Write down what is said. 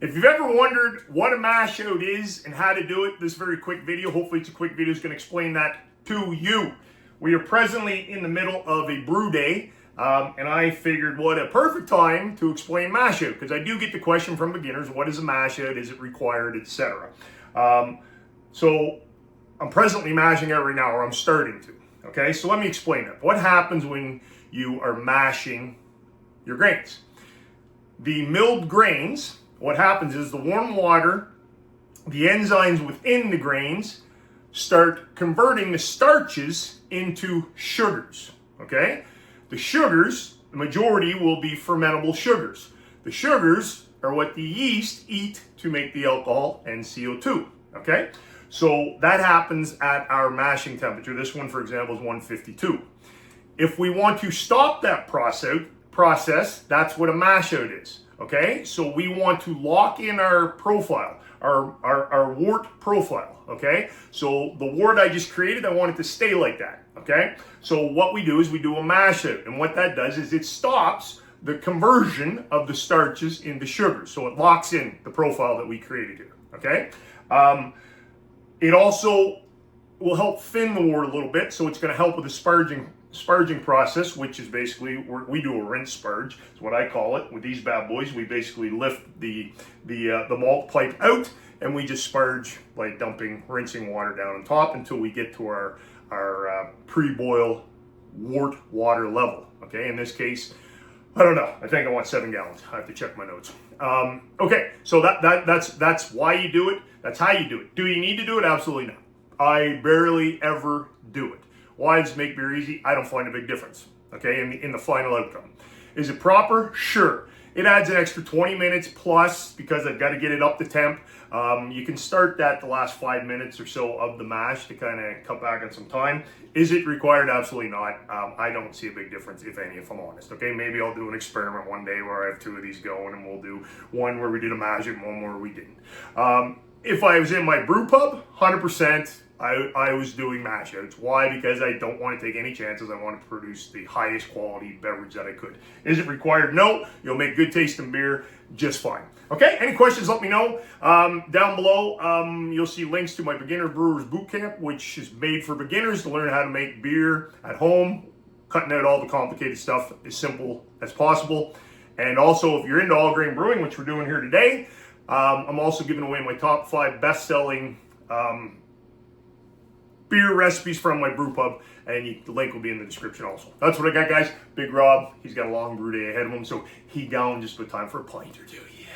If you've ever wondered what a mashout is and how to do it, this very quick video, hopefully it's a quick video, is going to explain that to you. We are presently in the middle of a brew day, and I figured what a perfect time to explain mashout, because I do get the question from beginners, what is a mashout, is it required, etc. So I'm presently mashing out right now, or I'm starting to. Okay, so let me explain that. What happens when you are mashing your grains? The milled grains, what happens is the warm water, the enzymes within the grains start converting the starches into sugars, okay? The sugars, the majority will be fermentable sugars. The sugars are what the yeast eat to make the alcohol and CO2, okay? So that happens at our mashing temperature. This one, for example, is 152. If we want to stop that process, that's what a mashout is. Okay, so we want to lock in our profile, our wort profile. Okay, so the wort I just created, I want it to stay like that. Okay, so what we do is we do a mashout, and what that does is it stops the conversion of the starches into sugars. So it locks in the profile that we created here. Okay, it also will help thin the wort a little bit, so it's going to help with the sparging process, which is basically we do a rinse sparge. It's what I call it. With these bad boys, we basically lift the malt pipe out, and we just sparge by rinsing water down on top until we get to our pre-boil wort water level. Okay, in this case, I don't know. I think I want 7 gallons. I have to check my notes. Okay, so that's why you do it. That's how you do it. Do you need to do it? Absolutely not. I barely ever do it. Why does it make beer easy? I don't find a big difference, okay, in the final outcome. Is it proper? Sure. It adds an extra 20 minutes plus because I've got to get it up to temp. You can start that the last 5 minutes or so of the mash to kind of cut back on some time. Is it required? Absolutely not. I don't see a big difference, if any, if I'm honest. Okay, maybe I'll do an experiment one day where I have 2 of these going, and we'll do one where we did a mash and one where we didn't. If I was in my brew pub, 100%. I was doing mashouts. Why? Because I don't want to take any chances. I want to produce the highest quality beverage that I could. Is it required? No. You'll make good tasting beer just fine. Okay, any questions, let me know. Down below, you'll see links to my Beginner Brewers Bootcamp, which is made for beginners to learn how to make beer at home, cutting out all the complicated stuff as simple as possible. And also, if you're into all grain brewing, which we're doing here today, I'm also giving away my top 5 best-selling beer recipes from my brew pub, and the link will be in the description also. That's what I got, guys. Big Rob, he's got a long brew day ahead of him, so he gone just put time for a pint or two. Yeah.